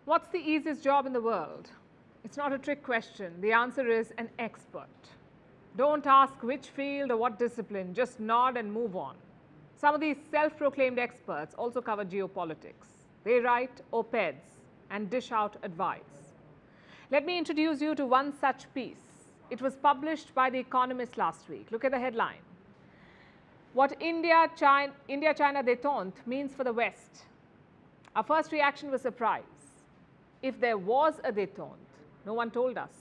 What's the easiest job in the world? It's not a trick question. The answer is an expert. Don't ask which field or what discipline, just nod and move on. Some of these self-proclaimed experts also cover geopolitics. They write op-eds and dish out advice. Let me introduce you to one such piece. It was published by The Economist last week. Look at the headline. What India-China détente means for the West. Our first reaction was surprise. If there was a détente, no one told us.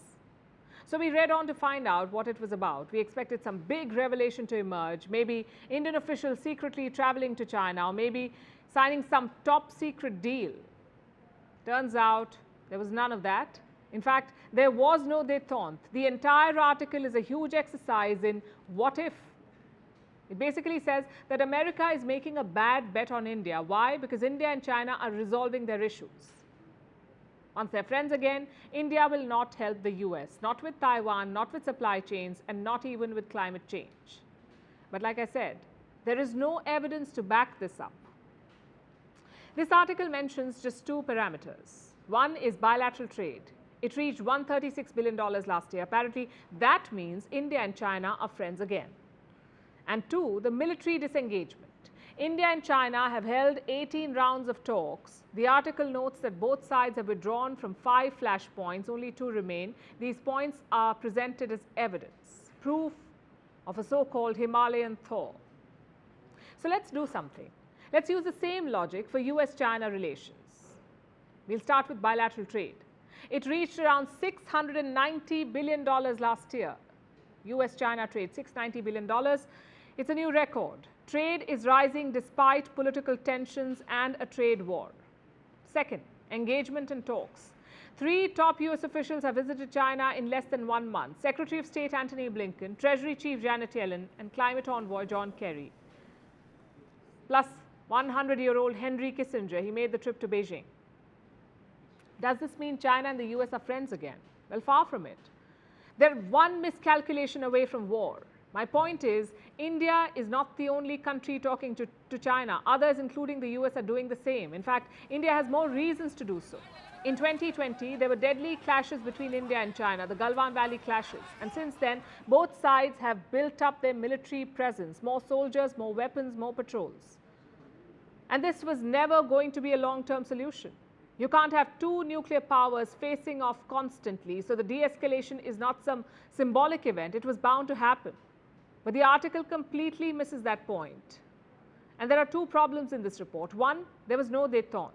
So we read on to find out what it was about. We expected some big revelation to emerge, maybe Indian officials secretly traveling to China, or maybe signing some top secret deal. Turns out there was none of that. In fact, there was no détente. The entire article is a huge exercise in what if. It basically says that America is making a bad bet on India. Why? Because India and China are resolving their issues. Once they're friends again, India will not help the US, not with Taiwan, not with supply chains, and not even with climate change. But like I said, there is no evidence to back this up. This article mentions just two parameters. One is bilateral trade. It reached $136 billion last year. Apparently, that means India and China are friends again. And two, the military disengagement. India and China have held 18 rounds of talks. The article notes that both sides have withdrawn from 5 flashpoints, only 2 remain. These points are presented as evidence, proof of a so-called Himalayan thaw. So let's do something. Let's use the same logic for US-China relations. We'll start with bilateral trade. It reached around $690 billion last year. US-China trade, $690 billion. It's a new record. Trade is rising despite political tensions and a trade war. Second, engagement and talks. 3 top US officials have visited China in less than 1 month. Secretary of State Antony Blinken, Treasury Chief Janet Yellen, and climate envoy John Kerry. Plus 100-year-old Henry Kissinger. He made the trip to Beijing. Does this mean China and the US are friends again? Well, far from it. They're one miscalculation away from war. My point is, India is not the only country talking to China. Others, including the US, are doing the same. In fact, India has more reasons to do so. In 2020, there were deadly clashes between India and China, the Galwan Valley clashes. And since then, both sides have built up their military presence, more soldiers, more weapons, more patrols. And this was never going to be a long-term solution. You can't have 2 nuclear powers facing off constantly, so the de-escalation is not some symbolic event. It was bound to happen. But the article completely misses that point. And there are 2 problems in this report. One, there was no détente.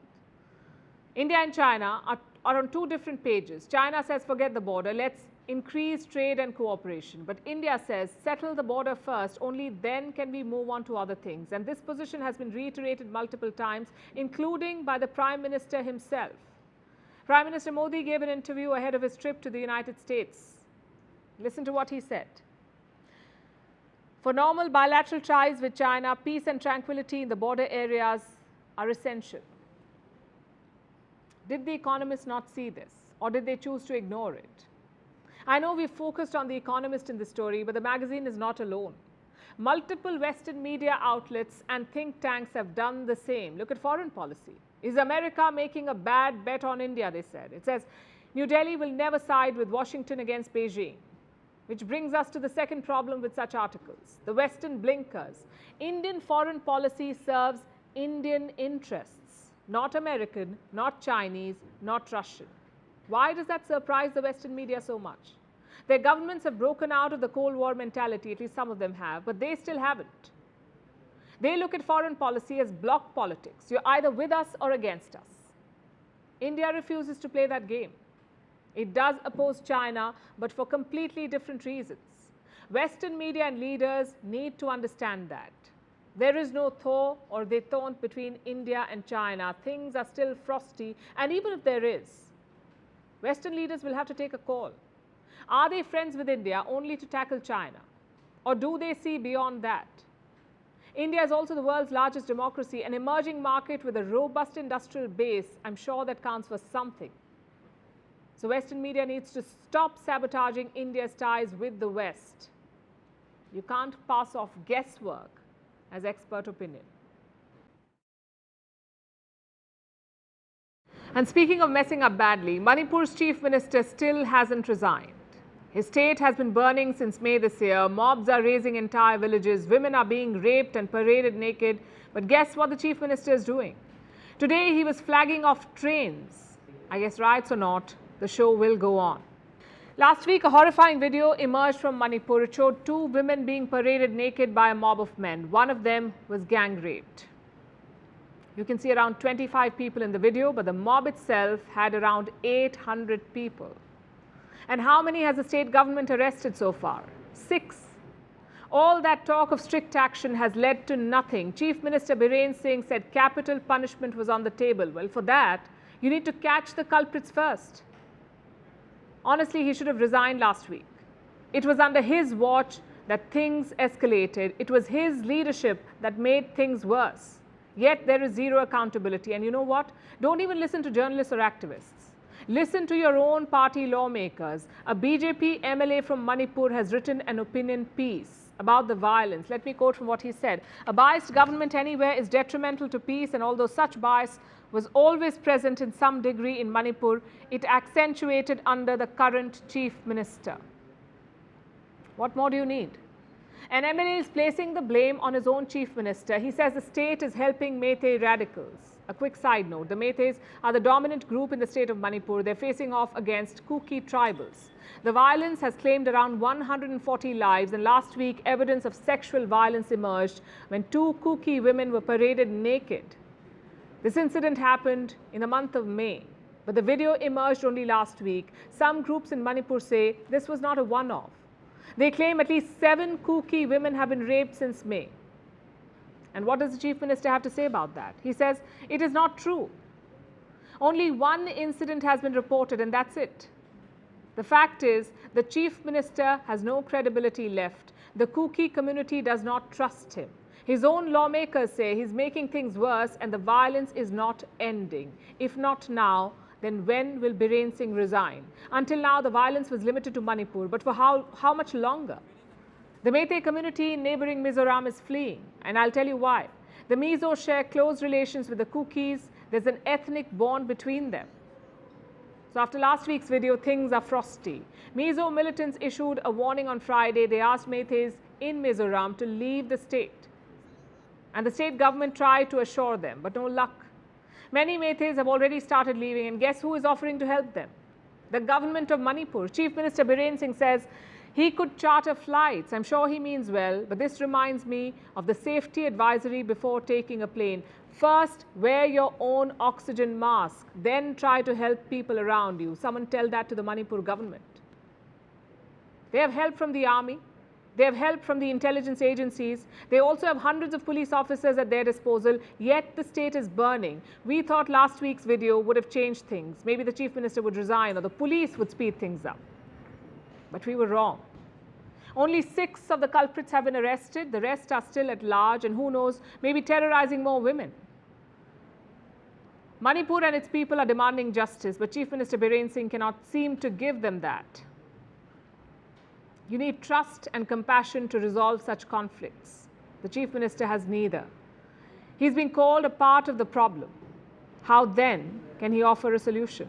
India and China are on 2 different pages. China says, forget the border, let's increase trade and cooperation. But India says, settle the border first, only then can we move on to other things. And this position has been reiterated multiple times, including by the Prime Minister himself. Prime Minister Modi gave an interview ahead of his trip to the United States. Listen to what he said. For normal bilateral ties with China, peace and tranquility in the border areas are essential. Did the Economist not see this, or did they choose to ignore it? I know we've focused on the Economist in this story, but the magazine is not alone. Multiple Western media outlets and think tanks have done the same. Look at foreign policy. Is America making a bad bet on India, they said. It says, New Delhi will never side with Washington against Beijing. Which brings us to the second problem with such articles, the Western blinkers. Indian foreign policy serves Indian interests, not American, not Chinese, not Russian. Why does that surprise the Western media so much? Their governments have broken out of the Cold War mentality, at least some of them have, but they still haven't. They look at foreign policy as bloc politics. You're either with us or against us. India refuses to play that game. It does oppose China, but for completely different reasons. Western media and leaders need to understand that. There is no thaw or détente between India and China. Things are still frosty, and even if there is, Western leaders will have to take a call. Are they friends with India only to tackle China? Or do they see beyond that? India is also the world's largest democracy, an emerging market with a robust industrial base. I'm sure that counts for something. So Western media needs to stop sabotaging India's ties with the West. You can't pass off guesswork as expert opinion. And speaking of messing up badly, Manipur's chief minister still hasn't resigned. His state has been burning since May this year. Mobs are razing entire villages. Women are being raped and paraded naked. But guess what the chief minister is doing? Today he was flagging off trains. I guess riots or not, the show will go on. Last week, a horrifying video emerged from Manipur. It showed two women being paraded naked by a mob of men. One of them was gang raped. You can see around 25 people in the video, but the mob itself had around 800 people. And how many has the state government arrested so far? 6. All that talk of strict action has led to nothing. Chief Minister Biren Singh said capital punishment was on the table. Well, for that, you need to catch the culprits first. Honestly, he should have resigned last week. It was under his watch that things escalated. It was his leadership that made things worse. Yet there is zero accountability. And you know what? Don't even listen to journalists or activists. Listen to your own party lawmakers. A BJP MLA from Manipur has written an opinion piece about the violence. Let me quote from what he said. A biased government anywhere is detrimental to peace, and although such bias was always present in some degree in Manipur, it accentuated under the current chief minister. What more do you need? An MLA is placing the blame on his own chief minister. He says the state is helping Meitei radicals. A quick side note, the Meiteis are the dominant group in the state of Manipur. They're facing off against Kuki tribals. The violence has claimed around 140 lives, and last week evidence of sexual violence emerged when 2 Kuki women were paraded naked. This incident happened in the month of May, but the video emerged only last week. Some groups in Manipur say this was not a one-off. They claim at least 7 Kuki women have been raped since May. And what does the chief minister have to say about that? He says it is not true. Only one incident has been reported, and that's it. The fact is the chief minister has no credibility left. The Kuki community does not trust him. His own lawmakers say he's making things worse and the violence is not ending. If not now, then when will Biren Singh resign? Until now, the violence was limited to Manipur, but for how much longer? The Meitei community in neighboring Mizoram is fleeing, and I'll tell you why. The Mizo share close relations with the Kukis. There's an ethnic bond between them. So after last week's video, things are frosty. Mizo militants issued a warning on Friday. They asked Meiteis in Mizoram to leave the state. And the state government tried to assure them, but no luck. Many Meiteis have already started leaving, and guess who is offering to help them? The government of Manipur. Chief Minister Biren Singh says he could charter flights. I'm sure he means well, but this reminds me of the safety advisory before taking a plane. First, wear your own oxygen mask, then try to help people around you. Someone tell that to the Manipur government. They have help from the army. They have help from the intelligence agencies. They also have hundreds of police officers at their disposal, yet the state is burning. We thought last week's video would have changed things. Maybe the chief minister would resign or the police would speed things up. But we were wrong. Only 6 of the culprits have been arrested. The rest are still at large, and who knows, maybe terrorizing more women. Manipur and its people are demanding justice, but Chief Minister Biren Singh cannot seem to give them that. You need trust and compassion to resolve such conflicts. The Chief Minister has neither. He's been called a part of the problem. How then can he offer a solution?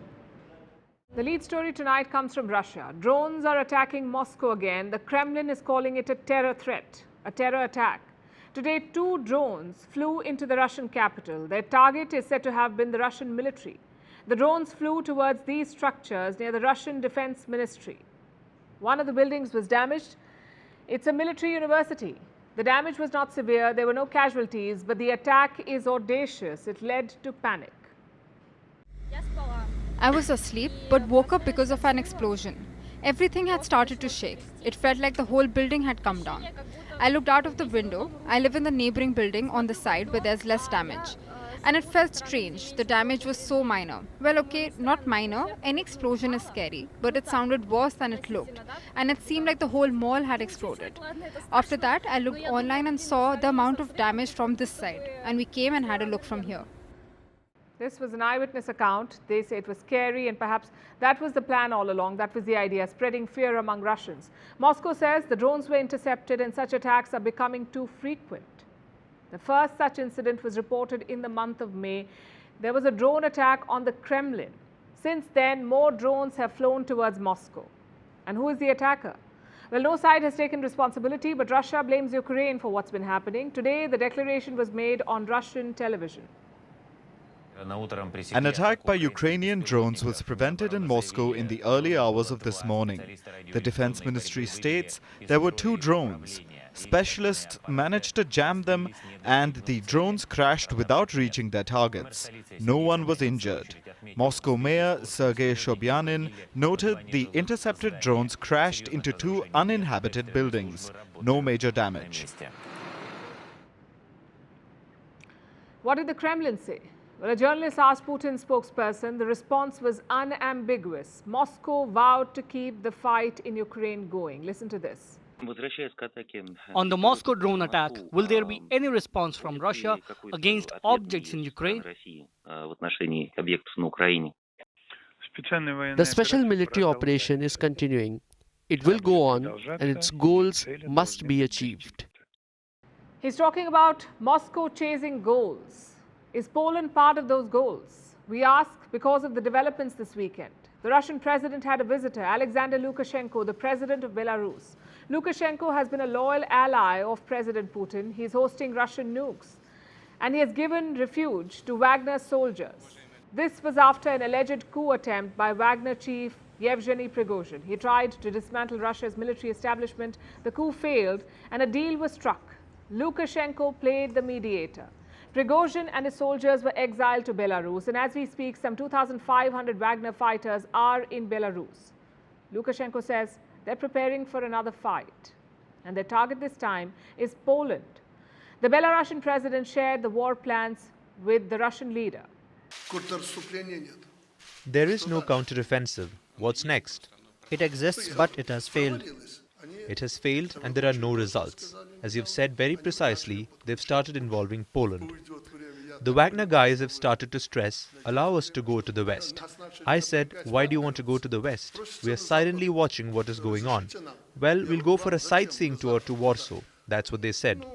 The lead story tonight comes from Russia. Drones are attacking Moscow again. The Kremlin is calling it a terror threat, a terror attack. Today, 2 drones flew into the Russian capital. Their target is said to have been the Russian military. The drones flew towards these structures near the Russian Defense Ministry. One of the buildings was damaged. It's a military university. The damage was not severe. There were no casualties, but the attack is audacious. It led to panic. I was asleep, but woke up because of an explosion. Everything had started to shake. It felt like the whole building had come down. I looked out of the window. I live in the neighboring building on the side where there's less damage. And it felt strange. The damage was so minor. Well, okay, not minor. Any explosion is scary, but it sounded worse than it looked. And it seemed like the whole mall had exploded. After that, I looked online and saw the amount of damage from this side. And we came and had a look from here. This was an eyewitness account. They say it was scary, and perhaps that was the plan all along. That was the idea, spreading fear among Russians. Moscow says the drones were intercepted and such attacks are becoming too frequent. The first such incident was reported in the month of May. there was a drone attack on the Kremlin. Since then, more drones have flown towards Moscow. And who is the attacker? Well, no side has taken responsibility, but Russia blames Ukraine for what's been happening. Today, the declaration was made on Russian television. An attack by Ukrainian drones was prevented in Moscow in the early hours of this morning. The Defense Ministry states there were 2 drones. Specialists managed to jam them and the drones crashed without reaching their targets. No one was injured. Moscow Mayor Sergei Sobyanin noted the intercepted drones crashed into 2 uninhabited buildings. No major damage. What did the Kremlin say? Well, a journalist asked Putin's spokesperson. The response was unambiguous. Moscow vowed to keep the fight in Ukraine going. Listen to this. On the Moscow drone attack, will there be any response from Russia against objects in Ukraine? The special military operation is continuing. It will go on, and its goals must be achieved. He's talking about Moscow chasing goals. Is Poland part of those goals? We ask because of the developments this weekend. The Russian president had a visitor, Alexander Lukashenko, the president of Belarus. Lukashenko has been a loyal ally of President Putin. He's hosting Russian nukes. And he has given refuge to Wagner soldiers. This was after an alleged coup attempt by Wagner chief Yevgeny Prigozhin. He tried to dismantle Russia's military establishment. The coup failed and a deal was struck. Lukashenko played the mediator. Prigozhin and his soldiers were exiled to Belarus, and as we speak, some 2,500 Wagner fighters are in Belarus. Lukashenko says they're preparing for another fight, and their target this time is Poland. The Belarusian president shared the war plans with the Russian leader. There is no counteroffensive. What's next? It exists, but it has failed. It has failed and there are no results. As you've said very precisely, they've started involving Poland. The Wagner guys have started to stress, allow us to go to the West. I said, why do you want to go to the West? We are silently watching what is going on. Well, we'll go for a sightseeing tour to Warsaw. That's what they said.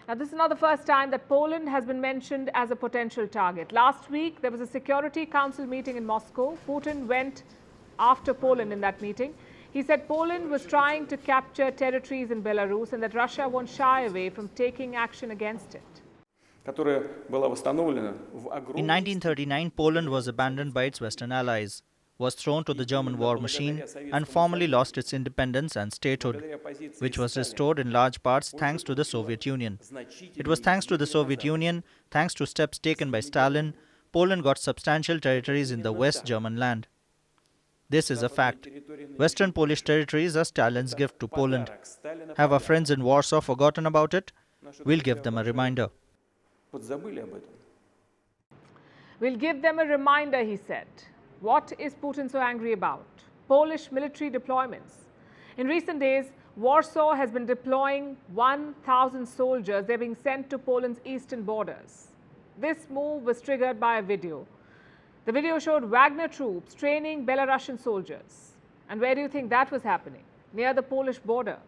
Now, this is not the first time that Poland has been mentioned as a potential target. Last week, there was a Security Council meeting in Moscow. Putin went after Poland in that meeting. He said Poland was trying to capture territories in Belarus and that Russia won't shy away from taking action against it. In 1939, Poland was abandoned by its Western allies, was thrown to the German war machine, and formally lost its independence and statehood, which was restored in large parts thanks to the Soviet Union. It was thanks to the Soviet Union, thanks to steps taken by Stalin, Poland got substantial territories in the West German land. This is a fact. Western Polish territories are Stalin's gift to Poland. Have our friends in Warsaw forgotten about it? We'll give them a reminder. We'll give them a reminder, he said. What is Putin so angry about? Polish military deployments. In recent days, Warsaw has been deploying 1,000 soldiers. They're being sent to Poland's eastern borders. This move was triggered by a video. The video showed Wagner troops training Belarusian soldiers. And where do you think that was happening? Near the Polish border.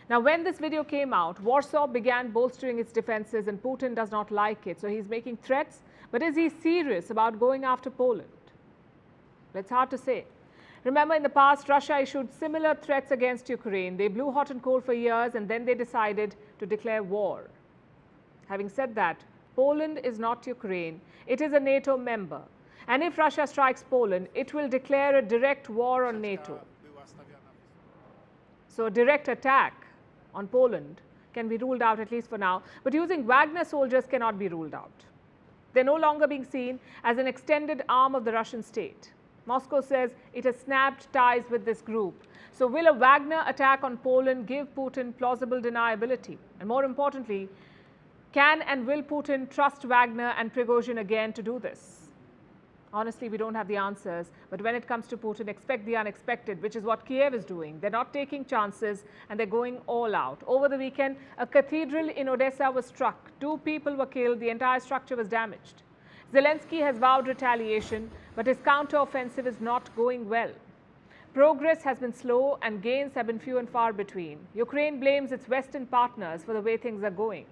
Now, when this video came out, Warsaw began bolstering its defenses and Putin does not like it. So he's making threats. But is he serious about going after Poland? It's hard to say. Remember, in the past, Russia issued similar threats against Ukraine. They blew hot and cold for years and then they decided to declare war. Having said that, Poland is not Ukraine. It is a NATO member. And if Russia strikes Poland, it will declare a direct war on NATO. So a direct attack on Poland can be ruled out, at least for now. But using Wagner soldiers cannot be ruled out. They're no longer being seen as an extended arm of the Russian state. Moscow says it has snapped ties with this group. So will a Wagner attack on Poland give Putin plausible deniability? And more importantly, can and will Putin trust Wagner and Prigozhin again to do this? Honestly, we don't have the answers, but when it comes to Putin, expect the unexpected, which is what Kiev is doing. They're not taking chances and they're going all out. Over the weekend, a cathedral in Odessa was struck. 2 people were killed. The entire structure was damaged. Zelensky has vowed retaliation, but his counter-offensive is not going well. Progress has been slow and gains have been few and far between. Ukraine blames its Western partners for the way things are going.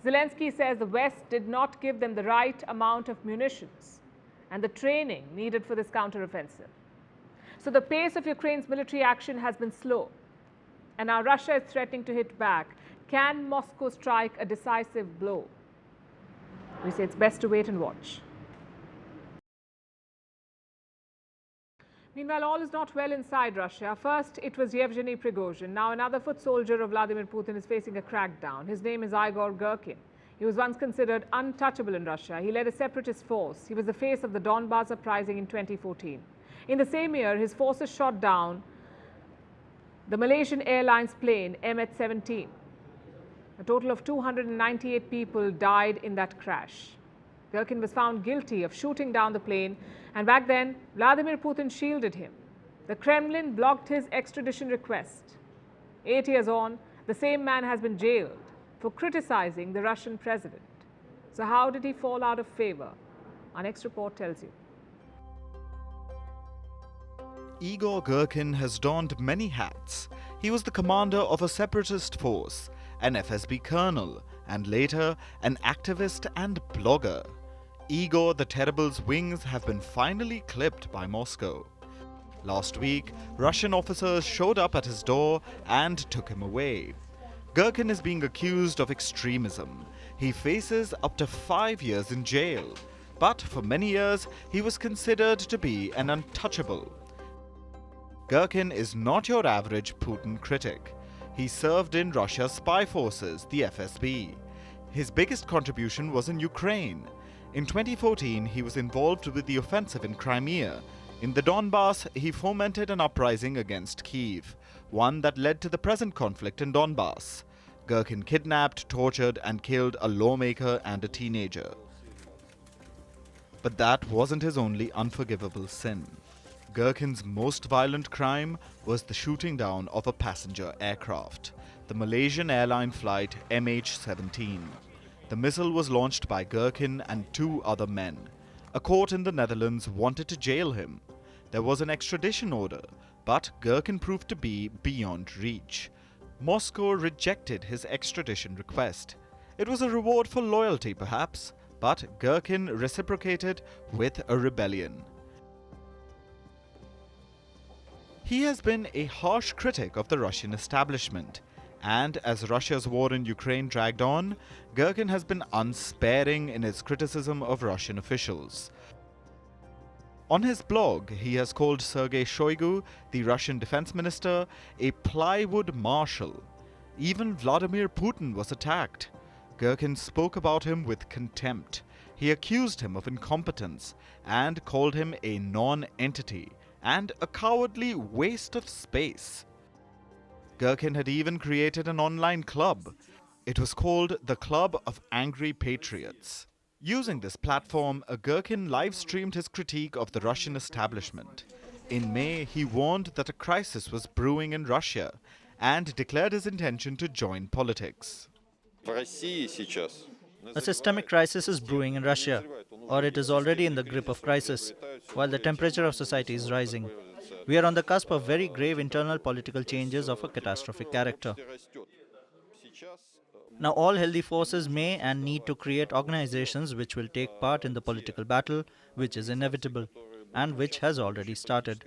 Zelensky says the West did not give them the right amount of munitions and the training needed for this counteroffensive. So the pace of Ukraine's military action has been slow, and now Russia is threatening to hit back. Can Moscow strike a decisive blow? We say it's best to wait and watch. Meanwhile, all is not well inside Russia. First, it was Yevgeny Prigozhin. Now another foot soldier of Vladimir Putin is facing a crackdown. His name is Igor Gerkin. He was once considered untouchable in Russia. He led a separatist force. He was the face of the Donbas uprising in 2014. In the same year, his forces shot down the Malaysian Airlines plane MH17. A total of 298 people died in that crash. Gerkin was found guilty of shooting down the plane, and back then, Vladimir Putin shielded him. The Kremlin blocked his extradition request. 8 years on, the same man has been jailed for criticizing the Russian president. So how did he fall out of favor? Our next report tells you. Igor Gerkin has donned many hats. He was the commander of a separatist force, an FSB colonel, and later an activist and blogger. Igor the Terrible's wings have been finally clipped by Moscow. Last week, Russian officers showed up at his door and took him away. Gerkin is being accused of extremism. He faces up to 5 years in jail. But for many years, he was considered to be an untouchable. Gerkin is not your average Putin critic. He served in Russia's spy forces, the FSB. His biggest contribution was in Ukraine. In 2014, he was involved with the offensive in Crimea. In the Donbas, he fomented an uprising against Kyiv, one that led to the present conflict in Donbas. Gerkin kidnapped, tortured, and killed a lawmaker and a teenager. But that wasn't his only unforgivable sin. Gerkin's most violent crime was the shooting down of a passenger aircraft, the Malaysian airline flight MH17. The missile was launched by Gerkin and 2 other men. A court in the Netherlands wanted to jail him. There was an extradition order, but Gerkin proved to be beyond reach. Moscow rejected his extradition request. It was a reward for loyalty, perhaps, but Gerkin reciprocated with a rebellion. He has been a harsh critic of the Russian establishment, and as Russia's war in Ukraine dragged on, Gerkin has been unsparing in his criticism of Russian officials. On his blog, he has called Sergei Shoigu, the Russian defense minister, a plywood marshal. Even Vladimir Putin was attacked. Gerkin spoke about him with contempt. He accused him of incompetence and called him a non-entity and a cowardly waste of space. Gerkin had even created an online club. It was called the Club of Angry Patriots. Using this platform, Gerkin live-streamed his critique of the Russian establishment. In May, he warned that a crisis was brewing in Russia and declared his intention to join politics. A systemic crisis is brewing in Russia, or it is already in the grip of crisis, while the temperature of society is rising. We are on the cusp of very grave internal political changes of a catastrophic character. Now, all healthy forces may and need to create organizations which will take part in the political battle, which is inevitable, and which has already started.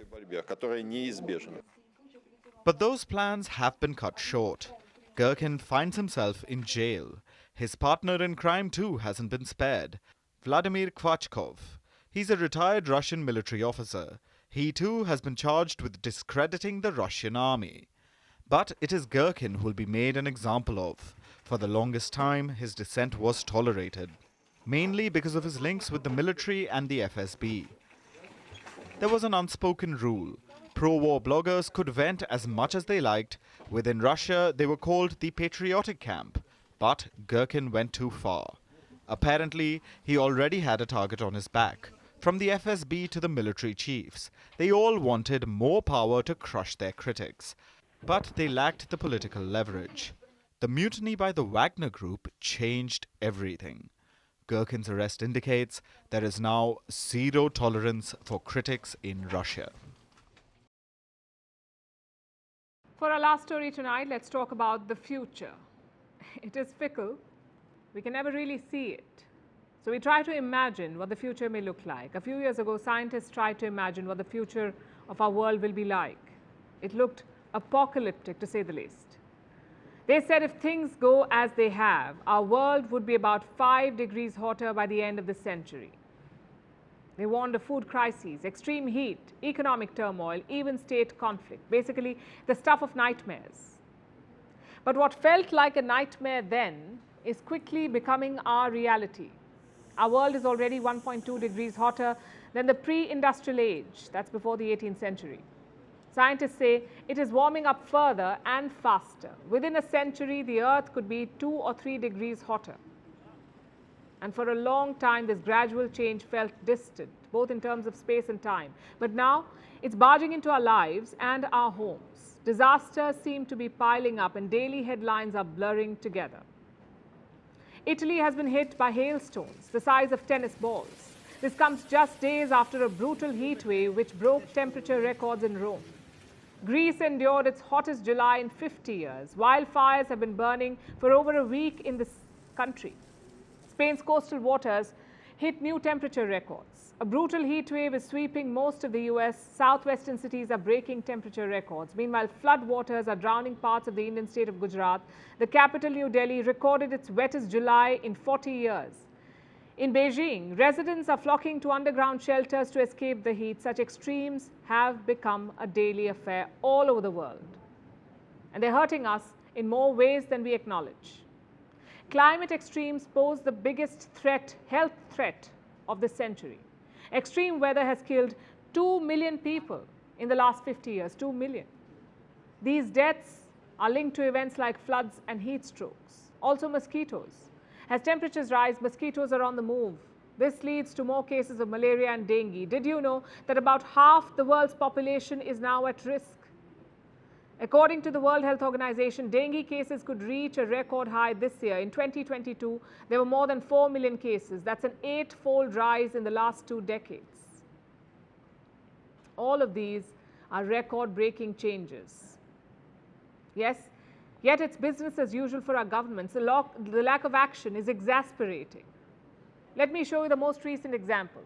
But those plans have been cut short. Gerkin finds himself in jail. His partner in crime too hasn't been spared, Vladimir Kvachkov. He's a retired Russian military officer. He too has been charged with discrediting the Russian army. But it is Gerkin who will be made an example of. For the longest time, his dissent was tolerated, mainly because of his links with the military and the FSB. There was an unspoken rule. Pro-war bloggers could vent as much as they liked. Within Russia, they were called the patriotic camp. But Gerkin went too far. Apparently, he already had a target on his back. From the FSB to the military chiefs, they all wanted more power to crush their critics. But they lacked the political leverage. The mutiny by the Wagner Group changed everything. Gerkin's arrest indicates there is now zero tolerance for critics in Russia. For our last story tonight, let's talk about the future. It is fickle, we can never really see it. So we try to imagine what the future may look like. A few years ago, scientists tried to imagine what the future of our world will be like. It looked apocalyptic, to say the least. They said if things go as they have, our world would be about 5 degrees hotter by the end of this century. They warned of food crises, extreme heat, economic turmoil, even state conflict, basically the stuff of nightmares. But what felt like a nightmare then is quickly becoming our reality. Our world is already 1.2 degrees hotter than the pre-industrial age, that's before the 18th century. Scientists say it is warming up further and faster. Within a century, the Earth could be 2 or 3 degrees hotter. And for a long time, this gradual change felt distant, both in terms of space and time. But now, it's barging into our lives and our homes. Disasters seem to be piling up and daily headlines are blurring together. Italy has been hit by hailstones the size of tennis balls. This comes just days after a brutal heat wave which broke temperature records in Rome. Greece endured its hottest July in 50 years. Wildfires have been burning for over a week in this country. Spain's coastal waters hit new temperature records. A brutal heat wave is sweeping most of the US. Southwestern cities are breaking temperature records. Meanwhile, flood waters are drowning parts of the Indian state of Gujarat. The capital, New Delhi, recorded its wettest July in 40 years. In Beijing, residents are flocking to underground shelters to escape the heat. Such extremes have become a daily affair all over the world. And they're hurting us in more ways than we acknowledge. Climate extremes pose the biggest threat, health threat of this century. Extreme weather has killed 2 million people in the last 50 years, 2 million. These deaths are linked to events like floods and heat strokes. Also mosquitoes. As temperatures rise, mosquitoes are on the move. This leads to more cases of malaria and dengue. Did you know that about half the world's population is now at risk? According to the World Health Organization, dengue cases could reach a record high this year. In 2022, there were more than 4 million cases. That's an 8-fold rise in the last 2 decades. All of these are record-breaking changes. Yes, yet it's business as usual for our governments. The lack of action is exasperating. Let me show you the most recent example.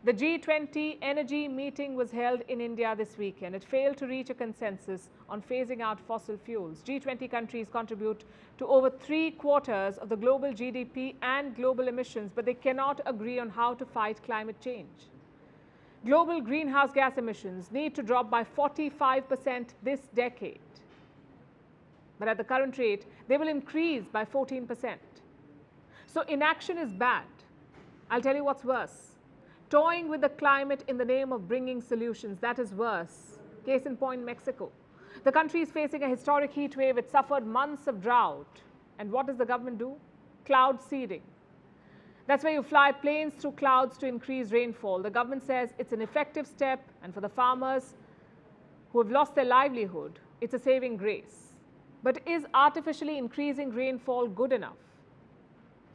The G20 energy meeting was held in India this weekend. It failed to reach a consensus on phasing out fossil fuels. G20 countries contribute to over 3/4 of the global GDP and global emissions, but they cannot agree on how to fight climate change. Global greenhouse gas emissions need to drop by 45% this decade. But at the current rate, they will increase by 14%. So inaction is bad. I'll tell you what's worse. Toying with the climate in the name of bringing solutions, that is worse. Case in point, Mexico. The country is facing a historic heat wave. It suffered months of drought. And what does the government do? Cloud seeding. That's where you fly planes through clouds to increase rainfall. The government says it's an effective step, and for the farmers who have lost their livelihood, it's a saving grace. But is artificially increasing rainfall good enough?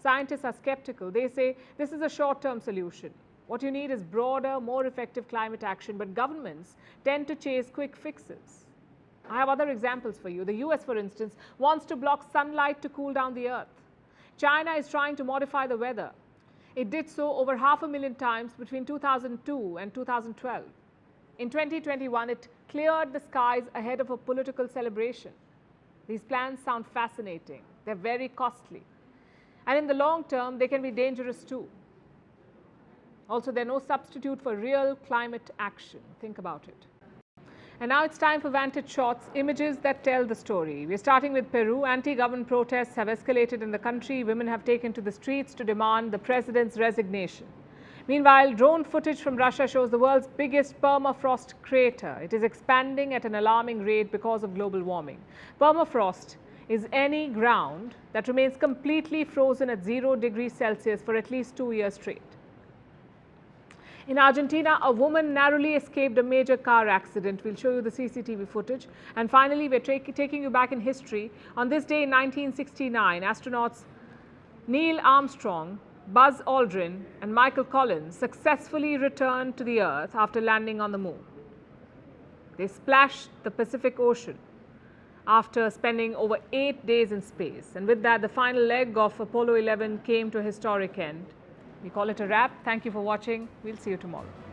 Scientists are skeptical. They say this is a short-term solution. What you need is broader, more effective climate action, but governments tend to chase quick fixes. I have other examples for you. The US, for instance, wants to block sunlight to cool down the earth. China is trying to modify the weather. It did so over 500,000 times between 2002 and 2012. In 2021, it cleared the skies ahead of a political celebration. These plans sound fascinating. They're very costly. And in the long term, they can be dangerous too. Also, they're no substitute for real climate action. Think about it. And now it's time for Vantage Shots, images that tell the story. We're starting with Peru. Anti-government protests have escalated in the country. Women have taken to the streets to demand the president's resignation. Meanwhile, drone footage from Russia shows the world's biggest permafrost crater. It is expanding at an alarming rate because of global warming. Permafrost is any ground that remains completely frozen at 0 degrees Celsius for at least 2 years straight. In Argentina, a woman narrowly escaped a major car accident. We'll show you the CCTV footage. And finally, we're taking you back in history. On this day in 1969, astronauts Neil Armstrong, Buzz Aldrin and Michael Collins successfully returned to the Earth after landing on the moon. They splashed the Pacific Ocean. after spending over 8 days in space. And with that, the final leg of Apollo 11 came to a historic end. We call it a wrap. Thank you for watching. We'll see you tomorrow.